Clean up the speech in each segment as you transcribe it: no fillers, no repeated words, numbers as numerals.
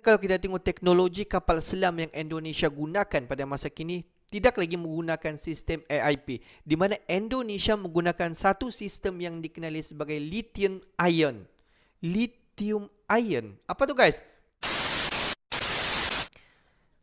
Kalau kita tengok teknologi kapal selam yang Indonesia gunakan pada masa kini tidak lagi menggunakan sistem AIP, di mana Indonesia menggunakan satu sistem yang dikenali sebagai lithium ion. Lithium ion. Apa tu guys?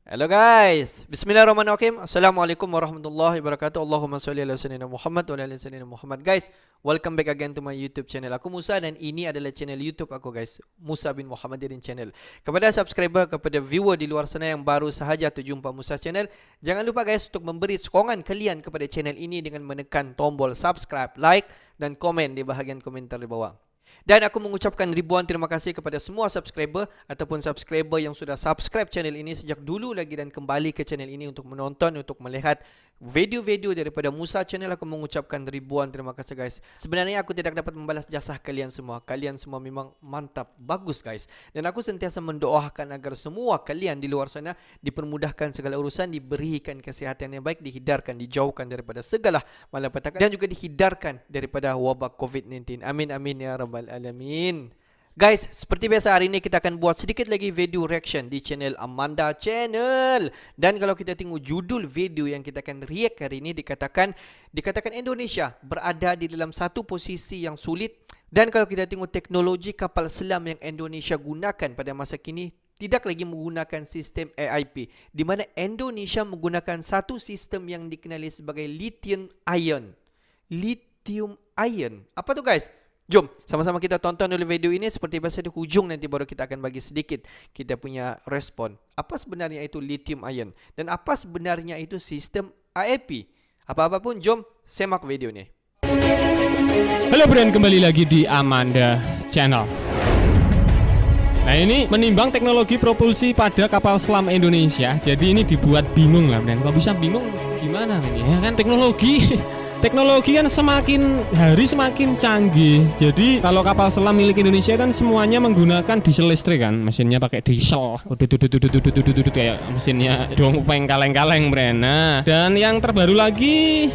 Hello guys, bismillahirrahmanirrahim. Assalamualaikum warahmatullahi wabarakatuh. Allahumma salli ala sayyidina Muhammad wa ala ali sayyidina Muhammad. Guys, welcome back again to my YouTube channel. Aku Musa dan ini adalah channel YouTube aku guys, Musa bin Muhammadirin channel. Kepada subscriber, kepada viewer di luar sana yang baru sahaja terjumpa Musa channel, jangan lupa guys untuk memberi sokongan kalian kepada channel ini dengan menekan tombol subscribe, like dan komen di bahagian komentar di bawah. Dan aku mengucapkan ribuan terima kasih kepada semua subscriber ataupun subscriber yang sudah subscribe channel ini sejak dulu lagi dan kembali ke channel ini untuk menonton, untuk melihat video-video daripada Musa channel. Aku mengucapkan ribuan terima kasih guys. Sebenarnya aku tidak dapat membalas jasa kalian semua. Kalian semua memang mantap, bagus guys. Dan aku sentiasa mendoakan agar semua kalian di luar sana dipermudahkan segala urusan, diberikan kesihatan yang baik, dihindarkan, dijauhkan daripada segala malapetaka dan juga dihindarkan daripada wabak COVID-19. Amin amin ya rabbal alamin. Guys, seperti biasa hari ini kita akan buat sedikit lagi video reaction di channel Amanda Channel. Dan kalau kita tengok judul video yang kita akan react hari ini, dikatakan Indonesia berada di dalam satu posisi yang sulit. Dan kalau kita tengok teknologi kapal selam yang Indonesia gunakan pada masa kini tidak lagi menggunakan sistem AIP, di mana Indonesia menggunakan satu sistem yang dikenali sebagai lithium ion. Lithium ion. Apa tu guys? Jom sama-sama kita tonton dulu video ini. Seperti biasa di hujung nanti baru kita akan bagi sedikit kita punya respon. Apa sebenarnya itu lithium ion dan apa sebenarnya itu sistem AIP? Apa-apa pun jom semak video ini. Halo friend, kembali lagi di Amanda Channel. Nah ini menimbang teknologi propulsi pada kapal selam Indonesia. Jadi ini dibuat bingung lah friend. Kalau bisa bingung gimana ini ya kan, Teknologi kan semakin hari semakin canggih. Jadi kalau kapal selam milik Indonesia kan semuanya menggunakan diesel listrik kan, mesinnya pakai diesel, kayak mesinnya dongfeng kaleng-kaleng brand. Nah, dan yang terbaru lagi,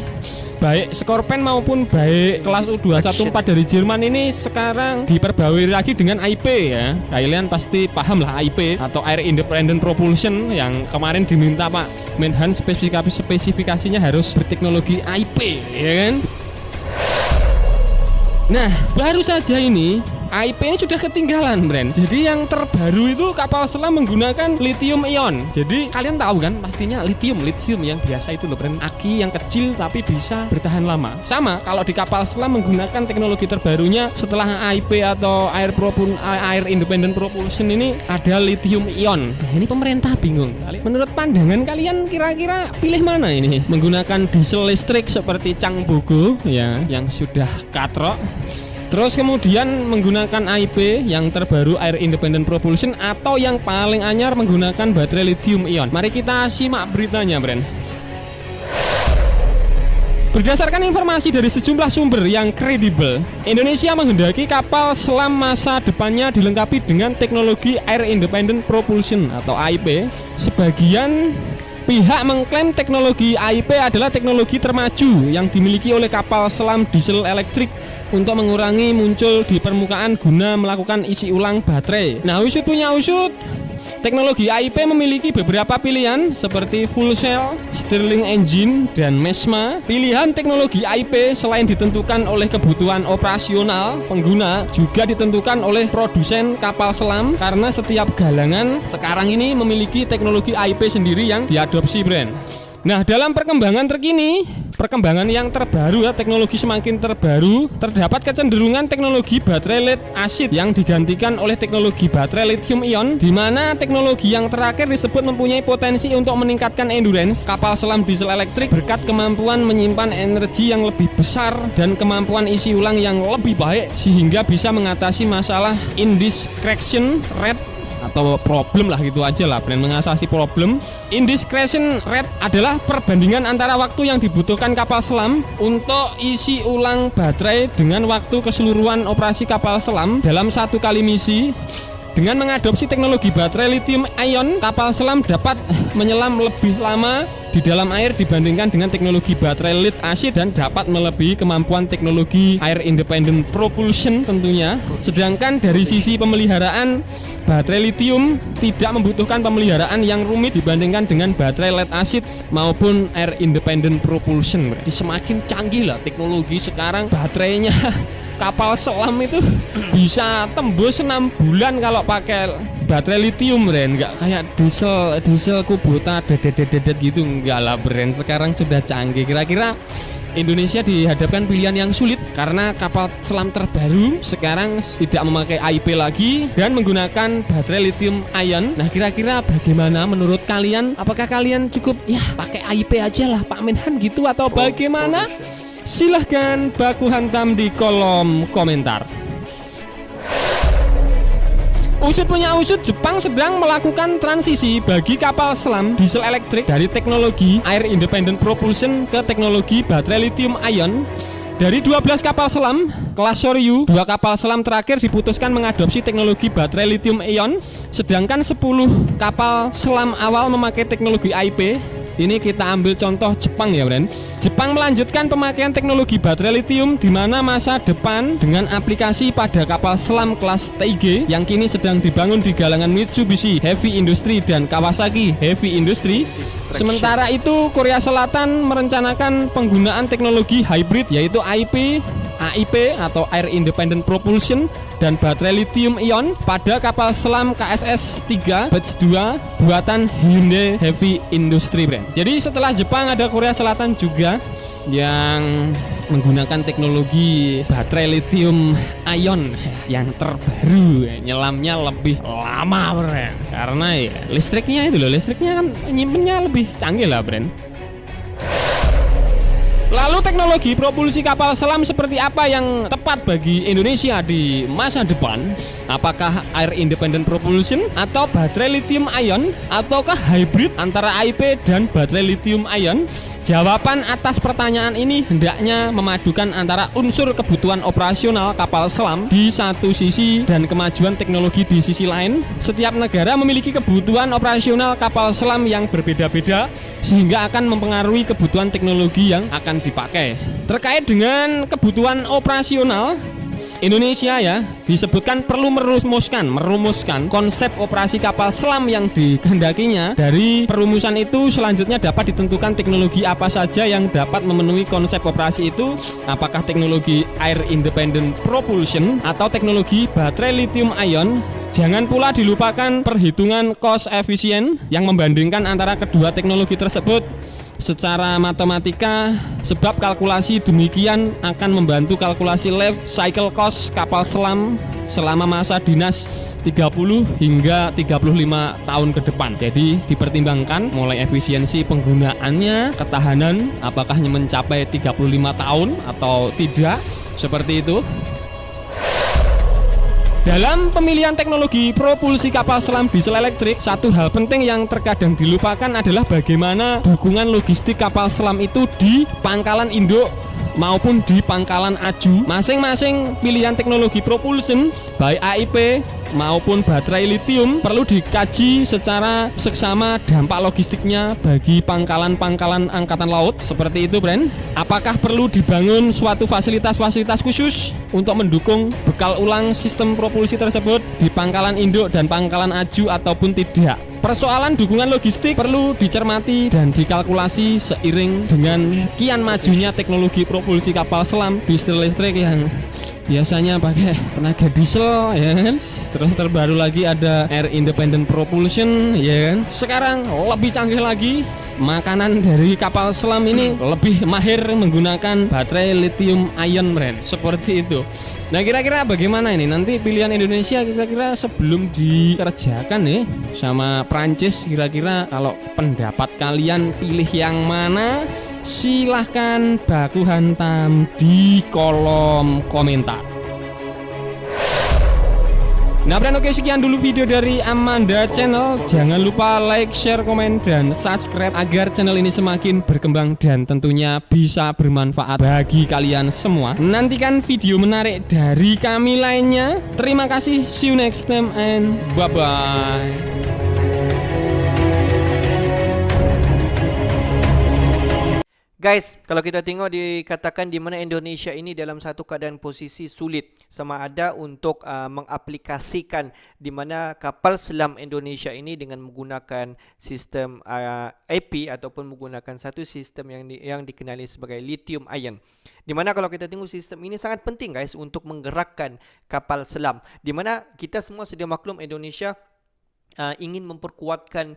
baik Scorpion maupun baik kelas U214 dari Jerman ini sekarang diperbarui lagi dengan AIP ya. Kalian pasti paham lah AIP atau Air Independent Propulsion yang kemarin diminta Pak Menhan spesifikasinya harus berteknologi AIP ya kan. Nah, baru saja ini AIP ini sudah ketinggalan brand. Jadi yang terbaru itu kapal selam menggunakan lithium ion. Jadi kalian tahu kan pastinya lithium yang biasa itu loh brand, aki yang kecil tapi bisa bertahan lama. Sama kalau di kapal selam menggunakan teknologi terbarunya setelah AIP atau Air Independent Propulsion ini ada lithium ion. Nah, ini pemerintah bingung. Menurut pandangan kalian kira-kira pilih mana ini? Menggunakan diesel listrik seperti Changbogo ya yang sudah katrok, terus kemudian menggunakan AIP yang terbaru Air Independent Propulsion, atau yang paling anyar menggunakan baterai lithium ion. Mari kita simak beritanya, Bren. Berdasarkan informasi dari sejumlah sumber yang kredibel, Indonesia menghendaki kapal selam masa depannya dilengkapi dengan teknologi Air Independent Propulsion atau AIP. Sebagian pihak mengklaim teknologi AIP adalah teknologi termaju yang dimiliki oleh kapal selam diesel elektrik untuk mengurangi muncul di permukaan guna melakukan isi ulang baterai. Nah, usut punya usut, teknologi AIP memiliki beberapa pilihan seperti full cell, Stirling engine, dan MESMA. Pilihan teknologi AIP selain ditentukan oleh kebutuhan operasional pengguna, juga ditentukan oleh produsen kapal selam karena setiap galangan sekarang ini memiliki teknologi AIP sendiri yang diadopsi brand. Nah, dalam perkembangan terkini, perkembangan yang terbaru ya, teknologi semakin terbaru, terdapat kecenderungan teknologi baterai lead acid yang digantikan oleh teknologi baterai lithium ion, di mana teknologi yang terakhir disebut mempunyai potensi untuk meningkatkan endurance kapal selam diesel elektrik berkat kemampuan menyimpan energi yang lebih besar dan kemampuan isi ulang yang lebih baik, sehingga bisa mengatasi masalah indiscretion rate atau problem lah, gitu aja lah, mengatasi problem. Indiscretion rate adalah perbandingan antara waktu yang dibutuhkan kapal selam untuk isi ulang baterai dengan waktu keseluruhan operasi kapal selam dalam satu kali misi. Dengan mengadopsi teknologi baterai lithium ion, kapal selam dapat menyelam lebih lama di dalam air dibandingkan dengan teknologi baterai lead acid dan dapat melebihi kemampuan teknologi air independent propulsion tentunya. Sedangkan dari sisi pemeliharaan, baterai lithium tidak membutuhkan pemeliharaan yang rumit dibandingkan dengan baterai lead acid maupun air independent propulsion. Berarti semakin canggih lah teknologi sekarang, baterainya kapal selam itu bisa tembus 6 bulan kalau pakai baterai lithium, Bren. Nggak kayak diesel Kubota dedet gitu, enggak lah, Bren. Sekarang sudah canggih. Kira-kira Indonesia dihadapkan pilihan yang sulit karena kapal selam terbaru sekarang tidak memakai AIP lagi dan menggunakan baterai lithium ion. Nah, kira-kira bagaimana menurut kalian? Apakah kalian cukup ya pakai AIP aja lah Pak Menhan gitu atau bagaimana? Silahkan baku hantam di kolom komentar. Usut punya usut, Jepang sedang melakukan transisi bagi kapal selam diesel elektrik dari teknologi air independent propulsion ke teknologi baterai lithium ion. Dari 12 kapal selam kelas Soryu, 2 kapal selam terakhir diputuskan mengadopsi teknologi baterai lithium ion, sedangkan 10 kapal selam awal memakai teknologi AIP. Ini kita ambil contoh Jepang ya, Bren. Jepang melanjutkan pemakaian teknologi baterai lithium di mana masa depan dengan aplikasi pada kapal selam kelas TIG yang kini sedang dibangun di galangan Mitsubishi Heavy Industry dan Kawasaki Heavy Industry. Sementara itu, Korea Selatan merencanakan penggunaan teknologi hybrid yaitu AIP atau Air Independent Propulsion dan baterai lithium ion pada kapal selam KSS 3 batch 2 buatan Hyundai Heavy Industry, Brand. Jadi setelah Jepang ada Korea Selatan juga yang menggunakan teknologi baterai lithium ion yang terbaru, nyelamnya lebih lama, Brand. Karena ya listriknya itu loh, listriknya kan nyimpennya lebih canggih lah, Brand. Lalu teknologi propulsi kapal selam seperti apa yang tepat bagi Indonesia di masa depan? Apakah air independent propulsion atau baterai lithium ion ataukah hybrid antara AIP dan baterai lithium ion? Jawaban atas pertanyaan ini hendaknya memadukan antara unsur kebutuhan operasional kapal selam di satu sisi dan kemajuan teknologi di sisi lain. Setiap negara memiliki kebutuhan operasional kapal selam yang berbeda-beda sehingga akan mempengaruhi kebutuhan teknologi yang akan dipakai. Terkait dengan kebutuhan operasional, Indonesia ya disebutkan perlu merumuskan konsep operasi kapal selam yang dikehendakinya. Dari perumusan itu selanjutnya dapat ditentukan teknologi apa saja yang dapat memenuhi konsep operasi itu, apakah teknologi air independent propulsion atau teknologi baterai lithium ion. Jangan pula dilupakan perhitungan cost efisien yang membandingkan antara kedua teknologi tersebut secara matematika, sebab kalkulasi demikian akan membantu kalkulasi life cycle cost kapal selam selama masa dinas 30 hingga 35 tahun ke depan. Jadi dipertimbangkan mulai efisiensi penggunaannya, ketahanan apakah mencapai 35 tahun atau tidak, seperti itu. Dalam pemilihan teknologi propulsi kapal selam diesel elektrik, satu hal penting yang terkadang dilupakan adalah bagaimana dukungan logistik kapal selam itu di pangkalan induk maupun di pangkalan aju. Masing-masing pilihan teknologi propulsion baik AIP maupun baterai lithium perlu dikaji secara seksama dampak logistiknya bagi pangkalan-pangkalan angkatan laut. Seperti itu, Bren. Apakah perlu dibangun suatu fasilitas-fasilitas khusus untuk mendukung bekal ulang sistem propulsi tersebut di pangkalan induk dan pangkalan aju ataupun tidak? Persoalan dukungan logistik perlu dicermati dan dikalkulasi seiring dengan kian majunya teknologi propulsi kapal selam diesel listrik yang biasanya pakai tenaga diesel, ya kan? Terus terbaru lagi ada air independent propulsion, ya kan? Sekarang lebih canggih lagi, makanan dari kapal selam ini lebih mahir menggunakan baterai lithium ion, brand. Seperti itu. Nah, kira-kira bagaimana ini nanti pilihan Indonesia kira-kira sebelum dikerjakan nih sama Prancis, kira-kira kalau pendapat kalian pilih yang mana? Silahkan baku hantam di kolom komentar. Nah, oke, sekian dulu video dari Amanda Channel. Jangan lupa like, share, komen, dan subscribe agar channel ini semakin berkembang dan tentunya bisa bermanfaat bagi kalian semua. Nantikan video menarik dari kami lainnya. Terima kasih, see you next time and bye-bye. Guys, kalau kita tengok dikatakan di mana Indonesia ini dalam satu keadaan posisi sulit sama ada untuk mengaplikasikan di mana kapal selam Indonesia ini dengan menggunakan sistem AP ataupun menggunakan satu sistem yang dikenali sebagai lithium ion. Di mana kalau kita tengok sistem ini sangat penting guys untuk menggerakkan kapal selam. Di mana kita semua sedia maklum Indonesia ingin memperkuatkan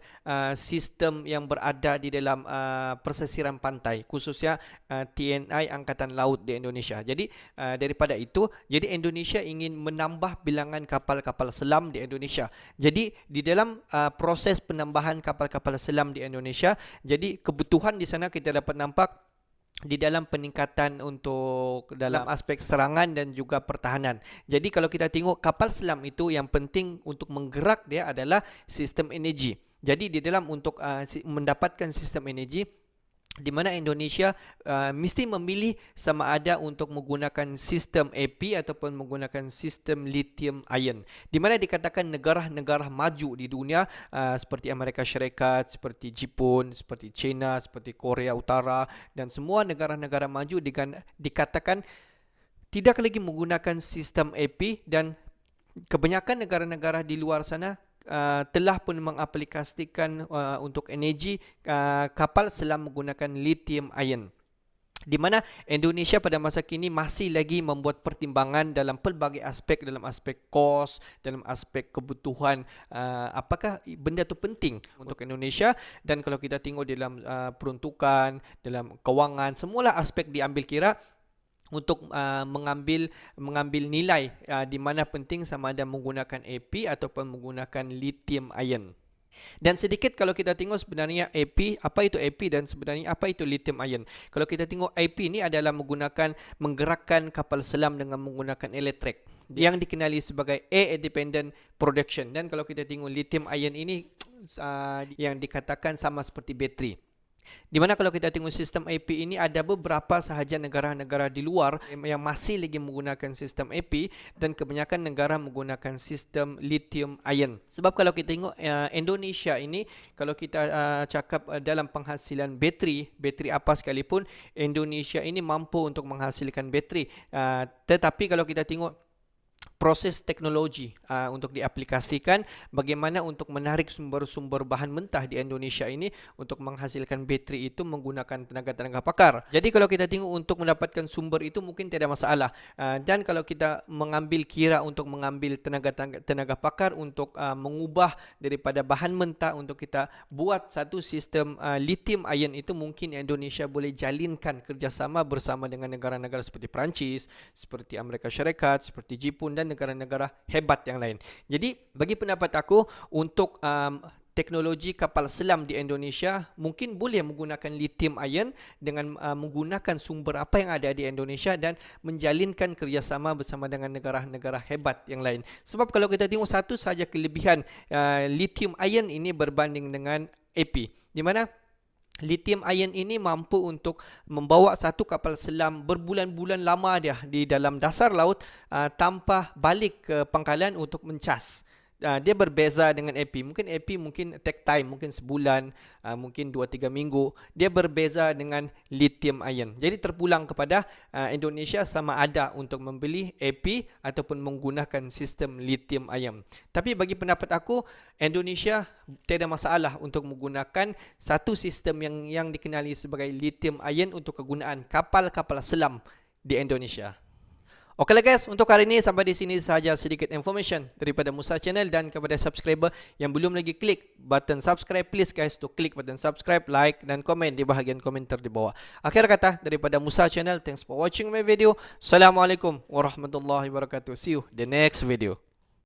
sistem yang berada di dalam persesiran pantai, khususnya TNI Angkatan Laut di Indonesia. Jadi daripada itu, jadi Indonesia ingin menambah bilangan kapal-kapal selam di Indonesia. Jadi di dalam proses penambahan kapal-kapal selam di Indonesia, jadi kebutuhan di sana kita dapat nampak di dalam peningkatan untuk dalam aspek serangan dan juga pertahanan. Jadi kalau kita tengok kapal selam itu yang penting untuk menggerak dia adalah sistem energi. Jadi di dalam untuk mendapatkan sistem energi di mana Indonesia mesti memilih sama ada untuk menggunakan sistem AP ataupun menggunakan sistem lithium ion. Di mana dikatakan negara-negara maju di dunia seperti Amerika Syarikat, seperti Jepun, seperti China, seperti Korea Utara dan semua negara-negara maju dikatakan tidak lagi menggunakan sistem AP dan kebanyakan negara-negara di luar sana telah pun mengaplikasikan untuk energi kapal selam menggunakan lithium ion. Di mana Indonesia pada masa kini masih lagi membuat pertimbangan dalam pelbagai aspek, dalam aspek kos, dalam aspek kebutuhan, apakah benda itu penting untuk Indonesia. Dan kalau kita tengok dalam peruntukan, dalam kewangan, semualah aspek diambil kira untuk mengambil nilai di mana penting sama ada menggunakan AP ataupun menggunakan lithium ion. Dan sedikit kalau kita tengok sebenarnya AP, apa itu AP dan sebenarnya apa itu lithium ion. Kalau kita tengok AP ini adalah menggerakkan kapal selam dengan menggunakan elektrik yang dikenali sebagai air independent production. Dan kalau kita tengok lithium ion ini yang dikatakan sama seperti bateri. Di mana kalau kita tengok sistem AP ini ada beberapa sahaja negara-negara di luar yang masih lagi menggunakan sistem AP dan kebanyakan negara menggunakan sistem lithium ion. Sebab kalau kita tengok Indonesia ini, kalau kita cakap dalam penghasilan bateri apa sekalipun, Indonesia ini mampu untuk menghasilkan bateri. Tetapi kalau kita tengok proses teknologi untuk diaplikasikan, bagaimana untuk menarik sumber-sumber bahan mentah di Indonesia ini untuk menghasilkan bateri itu menggunakan tenaga-tenaga pakar. Jadi kalau kita tengok untuk mendapatkan sumber itu mungkin tidak masalah. Dan kalau kita mengambil kira untuk mengambil tenaga pakar untuk mengubah daripada bahan mentah untuk kita buat satu sistem lithium ion itu, mungkin Indonesia boleh jalinkan kerjasama bersama dengan negara-negara seperti Perancis, seperti Amerika Syarikat, seperti Jepun dan negara-negara hebat yang lain. Jadi bagi pendapat aku untuk teknologi kapal selam di Indonesia mungkin boleh menggunakan lithium ion dengan menggunakan sumber apa yang ada di Indonesia dan menjalinkan kerjasama bersama dengan negara-negara hebat yang lain. Sebab kalau kita tengok satu sahaja kelebihan lithium ion ini berbanding dengan AP, di mana lithium ion ini mampu untuk membawa satu kapal selam berbulan-bulan lama dia di dalam dasar laut tanpa balik ke pangkalan untuk mencas. Dia berbeza dengan AP. Mungkin AP mungkin take time, mungkin sebulan, mungkin 2-3 minggu. Dia berbeza dengan lithium ion. Jadi terpulang kepada Indonesia sama ada untuk membeli AP ataupun menggunakan sistem lithium ion. Tapi bagi pendapat aku, Indonesia tidak masalah untuk menggunakan satu sistem yang dikenali sebagai lithium ion untuk kegunaan kapal-kapal selam di Indonesia. Okeylah guys, untuk hari ini sampai di sini sahaja sedikit information daripada Musa Channel, dan kepada subscriber yang belum lagi klik button subscribe, please guys to klik button subscribe, like dan komen di bahagian komentar di bawah. Akhir kata daripada Musa Channel, thanks for watching my video. Assalamualaikum warahmatullahi wabarakatuh. See you the next video.